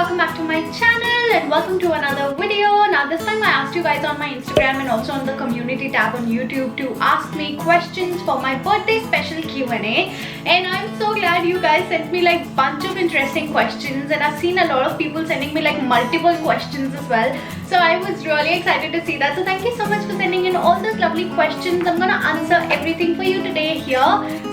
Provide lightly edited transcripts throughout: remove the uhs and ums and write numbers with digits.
welcome back to my channel and welcome to another video. Now this time I asked you guys on my Instagram and also on the community tab on YouTube to ask me questions for my birthday special Q&A, and I'm so glad you guys sent me like bunch of interesting questions, and I've seen a lot of people sending me like multiple questions as well. So I was really excited to see that. So thank you so much for sending in all those lovely questions. I'm gonna answer everything for you today here.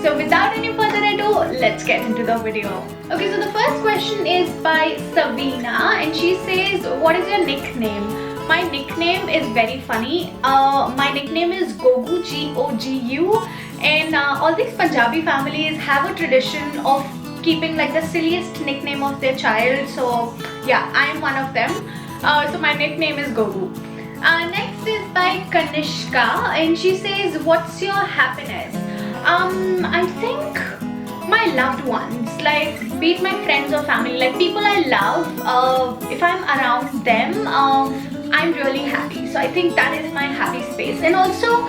So without any further ado, let's get into the video. Okay, so the first question is by Sabina, and she says, what is your nickname? My nickname is very funny. My nickname is Gogu, G-O-G-U, and all these Punjabi families have a tradition of keeping like the silliest nickname of their child. So yeah, I am one of them. So my nickname is Gogu. Next is by Kanishka, and she says, what's your happiness? I think my loved ones, like be it my friends or family, like people I love, if I'm around them, I'm really happy. So I think that is my happy space. And also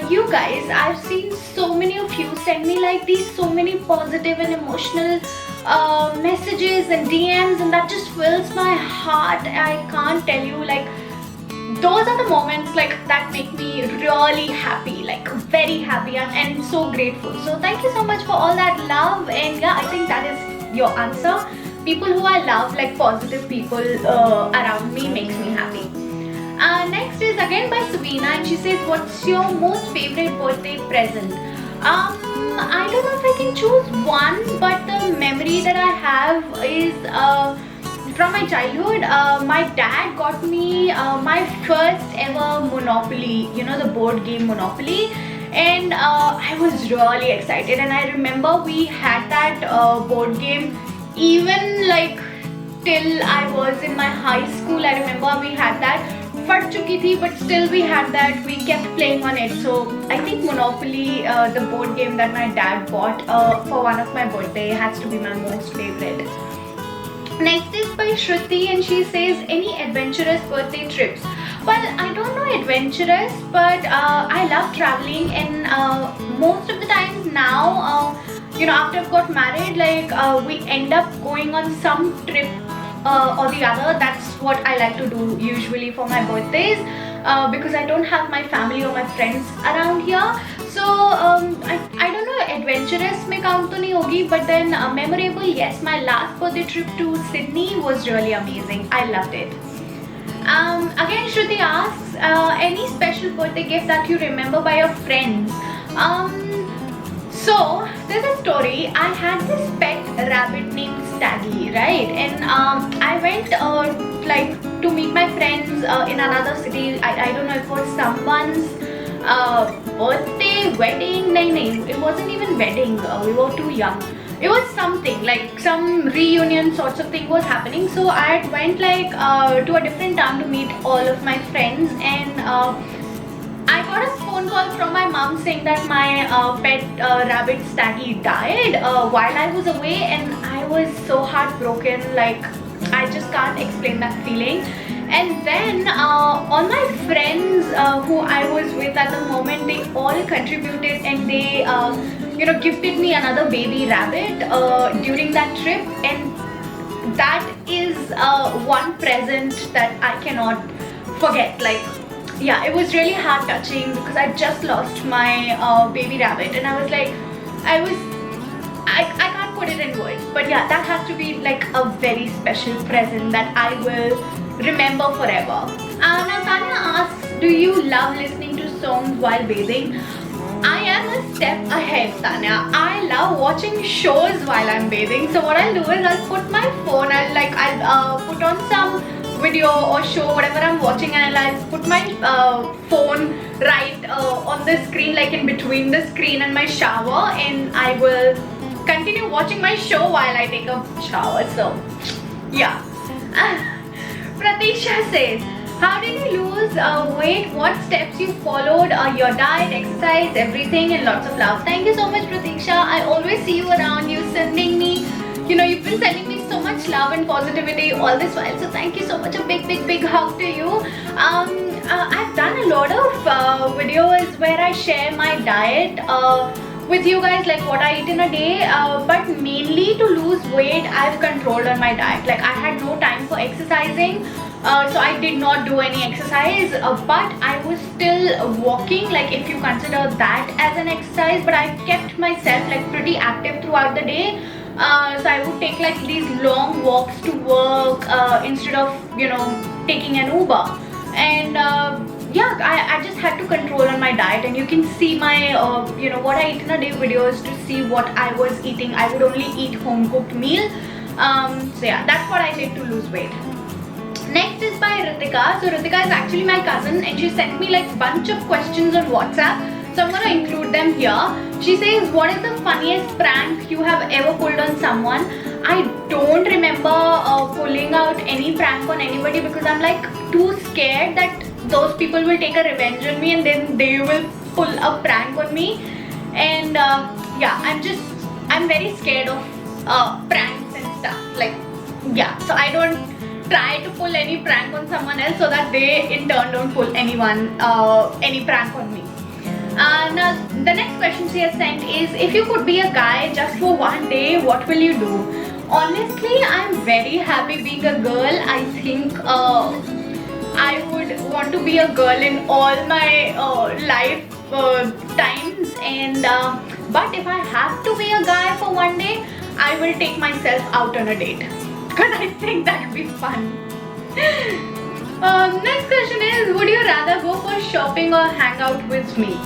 you guys, I've seen so many of you send me like these so many positive and emotional messages and DMs, and that just fills my heart. I can't tell you, like those are the moments like that make me really happy, like very happy, and so grateful. So thank you so much for all that love, and yeah, I think that is your answer. People who I love, like positive people around me, makes me happy. Next is again by Sabina, and she says, what's your most favorite birthday present? I don't know if I can choose one, but the memory that I have is from my childhood. My dad got me my first ever Monopoly, you know, the board game Monopoly, and I was really excited. And I remember we had that board game even like till I was in my high school. I remember we had that. Fad chuki thi, but still we had that. We kept playing on it. So I think Monopoly, the board game that my dad bought for one of my birthday, has to be my most favorite. Next is by Shruti, and she says, any adventurous birthday trips? Well, I don't know adventurous, but I love traveling, and most of the times now, you know, after I've got married, like we end up going on some trip or the other. That's what I like to do usually for my birthdays, because I don't have my family or my friends around here. So I don't know, adventurous mein count to nahi hogi, but then memorable, yes. My last birthday trip to Sydney was really amazing. I loved it. Again, Shruti asks, any special birthday gift that you remember by your friends? So there's a story. I had this pet rabbit named Staggy, right? And I went like to meet my friends in another city. I don't know if it was someone's birthday, wedding. No, it wasn't even wedding. We were too young. It was something like some reunion sorts of thing was happening. So I went like to a different town to meet all of my friends, and I got a phone call from my mom saying that my pet rabbit Staggy died while I was away, and I was so heartbroken. Like I just can't explain that feeling. And then all my friends who I was with at the moment, they all contributed, and they you know, gifted me another baby rabbit during that trip, and that is one present that I cannot forget. Like yeah, it was really heart touching because I just lost my baby rabbit, and I was like, I can't put it in words, but yeah, that has to be like a very special present that I will remember forever. Now Tanya asks, do you love listening to songs while bathing? I am a step ahead, Tanya. I love watching shows while I'm bathing. So what I'll do is I'll put my phone, I'll put on some video or show, whatever I'm watching, and I'll put my phone right on the screen, like in between the screen and my shower, and I will continue watching my show while I take a shower. So yeah. Pratisha says, how did you lose weight? What steps you followed? Your diet, exercise, everything, and lots of love. Thank you so much, Pratisha. I always see you around. You sending me, you know, you've been sending me so much love and positivity all this while. So thank you so much. A big hug to you. I've done a lot of videos where I share my diet. with you guys like what I eat in a day, but mainly to lose weight I've controlled on my diet. Like I had no time for exercising, so I did not do any exercise, but I was still walking, like if you consider that as an exercise, but I kept myself like pretty active throughout the day. So I would take like these long walks to work instead of, you know, taking an Uber. And yeah, I just had to control on my diet, and you can see my you know, what I eat in a day videos to see what I was eating. I would only eat home cooked meal. So yeah, that's what I did to lose weight. Next is by Ridhimaa. So Ridhimaa is actually my cousin, and she sent me like bunch of questions on WhatsApp. So I'm gonna include them here. She says, what is the funniest prank you have ever pulled on someone? I don't remember pulling out any prank on anybody because I'm like too scared that those people will take a revenge on me and then they will pull a prank on me. And yeah, I'm very scared of pranks and stuff. Like, yeah, so I don't try to pull any prank on someone else so that they in turn don't pull any prank on me. Now the next question she has sent is, if you could be a guy just for one day, what will you do? Honestly, I'm very happy being a girl. I think I would want to be a girl in all my life times, and but if I have to be a guy for one day, I will take myself out on a date because I think that would be fun. Next question is, would you rather go for shopping or hang out with me?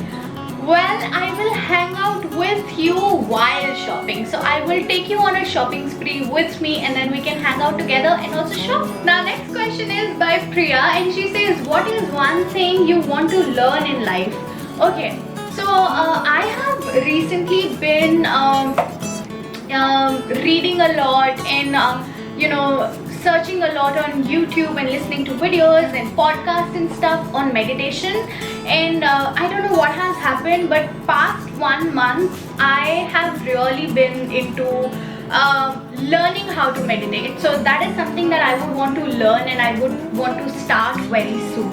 Well, I will hang out with you while shopping. So I will take you on a shopping spree with me, and then we can hang out together and also shop. Now next question is by Priya, and she says, what is one thing you want to learn in life? Okay, so I have recently been reading a lot and you know, searching a lot on YouTube and listening to videos and podcasts and stuff on meditation. And I don't know what has happened, but past 1 month I have really been into learning how to meditate. So that is something that I would want to learn, and I would want to start very soon.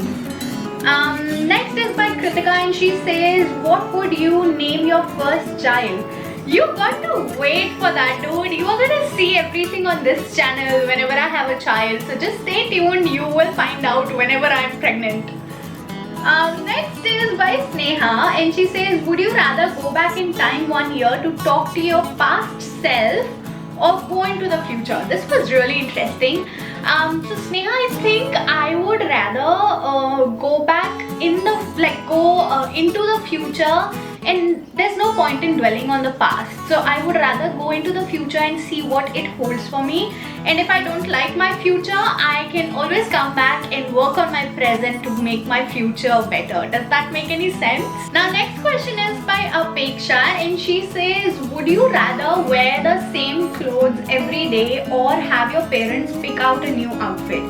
Next is by Kritika, and she says, what would you name your first child? You got to wait for that, dude. You are gonna see everything on this channel whenever I have a child. So just stay tuned. You will find out whenever I'm pregnant. Next is by Sneha, and she says, would you rather go back in time 1 year to talk to your past self or go into the future? This was really interesting. So Sneha, I think I would rather go back in the into the future, and there's no point in dwelling on the past. So I would rather go into the future and see what it holds for me. And if I don't like my future, I can always come back and work on my present to make my future better. Does that make any sense? Now next question is by Apeksha, and she says, would you rather wear the same clothes every day or have your parents pick out a new outfit?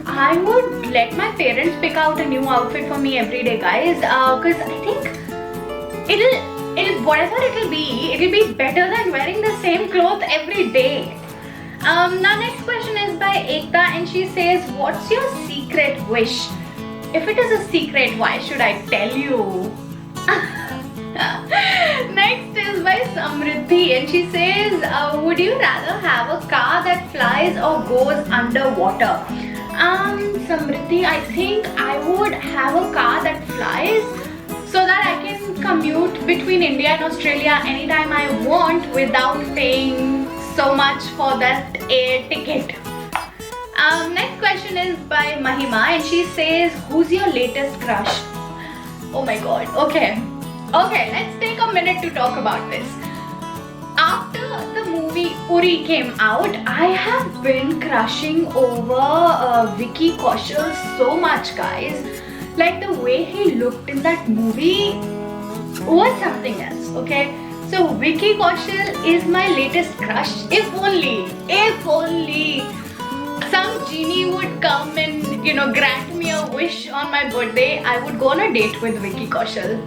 I would let my parents pick out a new outfit for me every day, guys, because I think it'll whatever it'll be better than wearing the same clothes every day. Now next question is by Ekta, and she says, what's your secret wish? If it is a secret, why should I tell you? Next is by Samriddhi, and she says, would you rather have a car that flies or goes underwater? Samriddhi, I think I would have a car that flies so that I can commute between India and Australia anytime I want without paying so much for that air ticket. Next question is by Mahima, and she says, who's your latest crush? Oh my god, okay, let's take a minute to talk about this. After the movie Uri came out, I have been crushing over Vicky Kaushal so much, guys. Like the way he looked in that movie was something else, okay? So Vicky Kaushal is my latest crush. If only some genie would come and, you know, grant me a wish on my birthday, I would go on a date with Vicky Kaushal.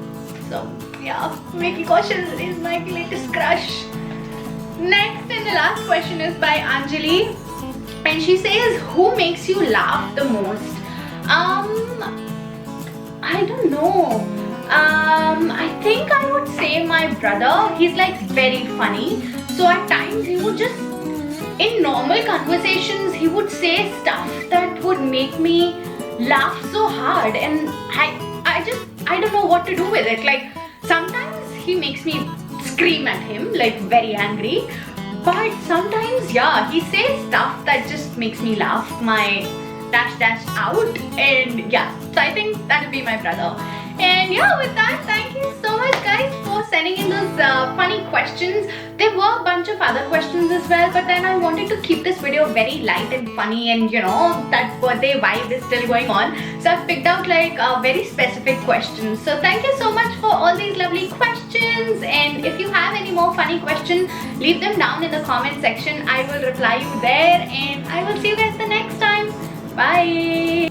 So yeah, Vicky Kaushal is my latest crush. Next and the last question is by Anjali, and she says, who makes you laugh the most? I don't know. I think I would say my brother. He's like very funny. So at times he would just, in normal conversations, he would say stuff that would make me laugh so hard, and I don't know what to do with it. Like sometimes he makes me scream at him, like very angry. But sometimes, yeah, he says stuff that just makes me laugh my dash out, and yeah, so I think that would be my brother. And yeah, with that, thank you so much guys for sending in those funny questions. There were a bunch of other questions as well, but then I wanted to keep this video very light and funny, and you know, that birthday vibe is still going on. So I've picked out like very specific questions. So thank you so much for all these lovely questions. And if you have any more funny questions, leave them down in the comment section. I will reply you there, and I will see you guys the next time. Bye.